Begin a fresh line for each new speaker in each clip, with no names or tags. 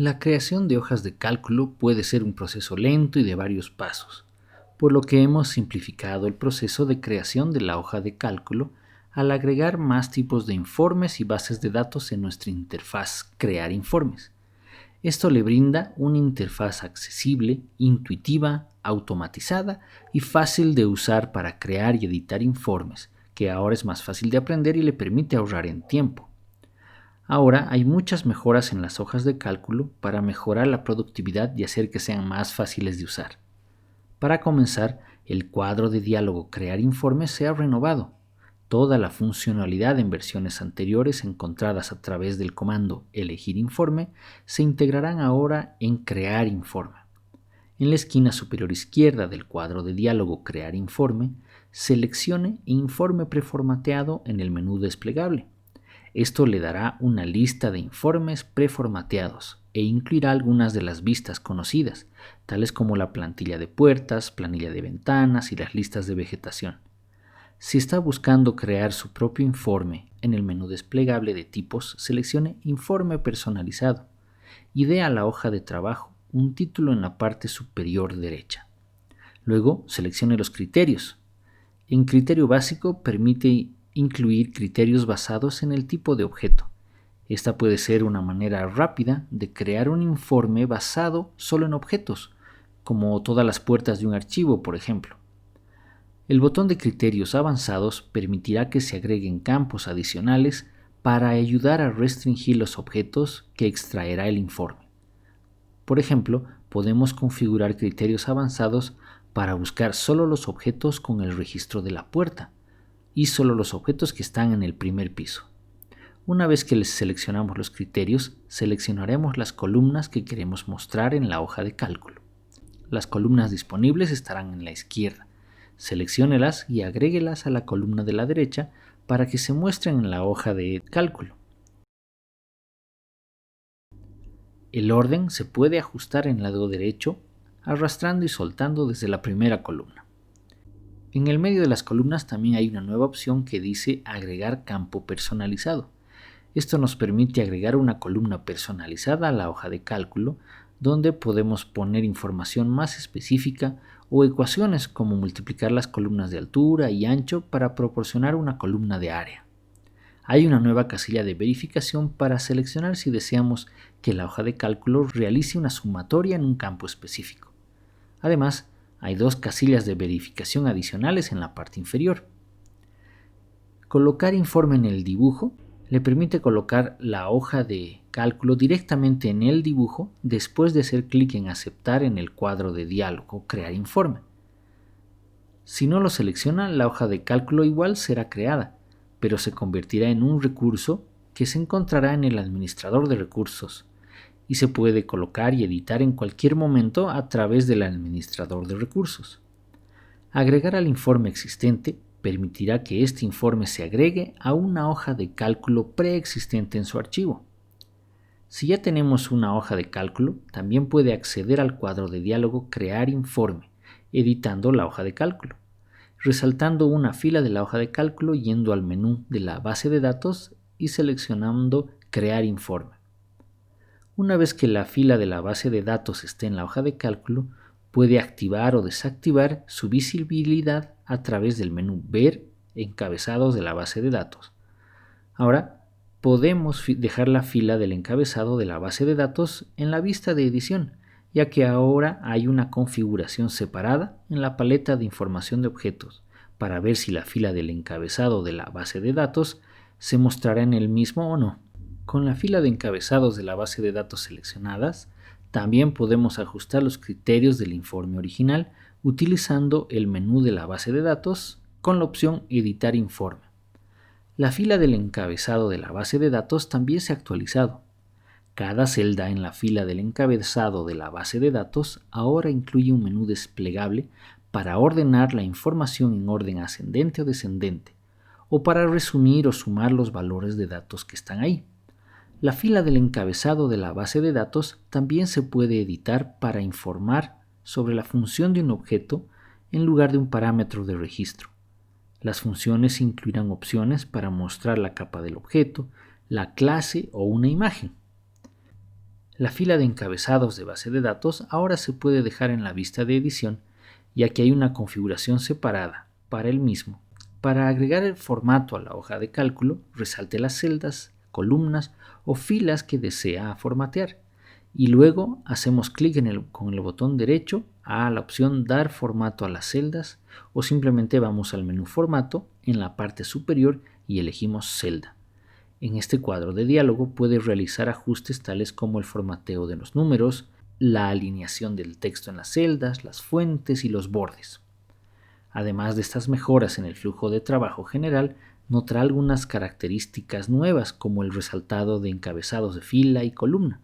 La creación de hojas de cálculo puede ser un proceso lento y de varios pasos, por lo que hemos simplificado el proceso de creación de la hoja de cálculo al agregar más tipos de informes y bases de datos en nuestra interfaz Crear informes. Esto le brinda una interfaz accesible, intuitiva, automatizada y fácil de usar para crear y editar informes, que ahora es más fácil de aprender y le permite ahorrar en tiempo. Ahora hay muchas mejoras en las hojas de cálculo para mejorar la productividad y hacer que sean más fáciles de usar. Para comenzar, el cuadro de diálogo Crear informes se ha renovado. Toda la funcionalidad en versiones anteriores encontradas a través del comando Elegir informe se integrarán ahora en Crear informe. En la esquina superior izquierda del cuadro de diálogo Crear informe, seleccione Informe preformateado en el menú desplegable. Esto le dará una lista de informes preformateados e incluirá algunas de las vistas conocidas, tales como la plantilla de puertas, planilla de ventanas y las listas de vegetación. Si está buscando crear su propio informe, en el menú desplegable de tipos, seleccione Informe personalizado y dé a la hoja de trabajo un título en la parte superior derecha. Luego, seleccione los criterios. En criterio básico permite incluir criterios basados en el tipo de objeto. Esta puede ser una manera rápida de crear un informe basado solo en objetos, como todas las puertas de un archivo, por ejemplo. El botón de criterios avanzados permitirá que se agreguen campos adicionales para ayudar a restringir los objetos que extraerá el informe. Por ejemplo, podemos configurar criterios avanzados para buscar solo los objetos con el registro de la puerta y solo los objetos que están en el primer piso. Una vez que les seleccionamos los criterios, seleccionaremos las columnas que queremos mostrar en la hoja de cálculo. Las columnas disponibles estarán en la izquierda. Selecciónelas y agréguelas a la columna de la derecha para que se muestren en la hoja de cálculo. El orden se puede ajustar en el lado derecho, arrastrando y soltando desde la primera columna. En el medio de las columnas también hay una nueva opción que dice Agregar campo personalizado. Esto nos permite agregar una columna personalizada a la hoja de cálculo, donde podemos poner información más específica o ecuaciones como multiplicar las columnas de altura y ancho para proporcionar una columna de área. Hay una nueva casilla de verificación para seleccionar si deseamos que la hoja de cálculo realice una sumatoria en un campo específico. Además, hay dos casillas de verificación adicionales en la parte inferior. Colocar informe en el dibujo le permite colocar la hoja de cálculo directamente en el dibujo después de hacer clic en Aceptar en el cuadro de diálogo Crear informe. Si no lo selecciona, la hoja de cálculo igual será creada, pero se convertirá en un recurso que se encontrará en el administrador de recursos y se puede colocar y editar en cualquier momento a través del administrador de recursos. Agregar al informe existente permitirá que este informe se agregue a una hoja de cálculo preexistente en su archivo. Si ya tenemos una hoja de cálculo, también puede acceder al cuadro de diálogo Crear informe, editando la hoja de cálculo, resaltando una fila de la hoja de cálculo yendo al menú de la base de datos y seleccionando Crear informe. Una vez que la fila de la base de datos esté en la hoja de cálculo, puede activar o desactivar su visibilidad a través del menú Ver encabezados de la base de datos. Ahora podemos dejar la fila del encabezado de la base de datos en la vista de edición, ya que ahora hay una configuración separada en la paleta de información de objetos para ver si la fila del encabezado de la base de datos se mostrará en el mismo o no. Con la fila de encabezados de la base de datos seleccionadas, también podemos ajustar los criterios del informe original utilizando el menú de la base de datos con la opción Editar informe. La fila del encabezado de la base de datos también se ha actualizado. Cada celda en la fila del encabezado de la base de datos ahora incluye un menú desplegable para ordenar la información en orden ascendente o descendente, o para resumir o sumar los valores de datos que están ahí. La fila del encabezado de la base de datos también se puede editar para informar sobre la función de un objeto en lugar de un parámetro de registro. Las funciones incluirán opciones para mostrar la capa del objeto, la clase o una imagen. La fila de encabezados de base de datos ahora se puede dejar en la vista de edición, ya que hay una configuración separada para el mismo. Para agregar el formato a la hoja de cálculo, resalte las celdas, columnas o filas que desea formatear y luego hacemos clic con el botón derecho a la opción Dar formato a las celdas o simplemente vamos al menú Formato en la parte superior y elegimos Celda. En este cuadro de diálogo puede realizar ajustes tales como el formateo de los números, la alineación del texto en las celdas, las fuentes y los bordes. Además de estas mejoras en el flujo de trabajo general, notará algunas características nuevas como el resaltado de encabezados de fila y columna,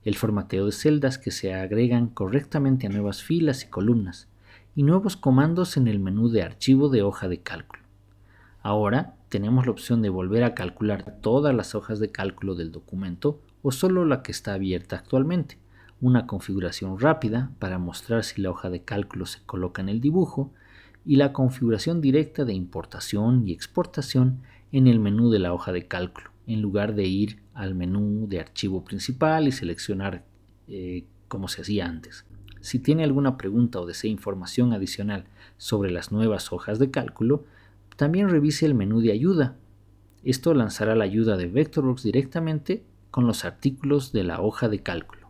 el formateo de celdas que se agregan correctamente a nuevas filas y columnas, y nuevos comandos en el menú de archivo de hoja de cálculo. Ahora tenemos la opción de volver a calcular todas las hojas de cálculo del documento o solo la que está abierta actualmente, una configuración rápida para mostrar si la hoja de cálculo se coloca en el dibujo y la configuración directa de importación y exportación en el menú de la hoja de cálculo, en lugar de ir al menú de archivo principal y seleccionar como se hacía antes. Si tiene alguna pregunta o desea información adicional sobre las nuevas hojas de cálculo, también revise el menú de ayuda. Esto lanzará la ayuda de Vectorworks directamente con los artículos de la hoja de cálculo.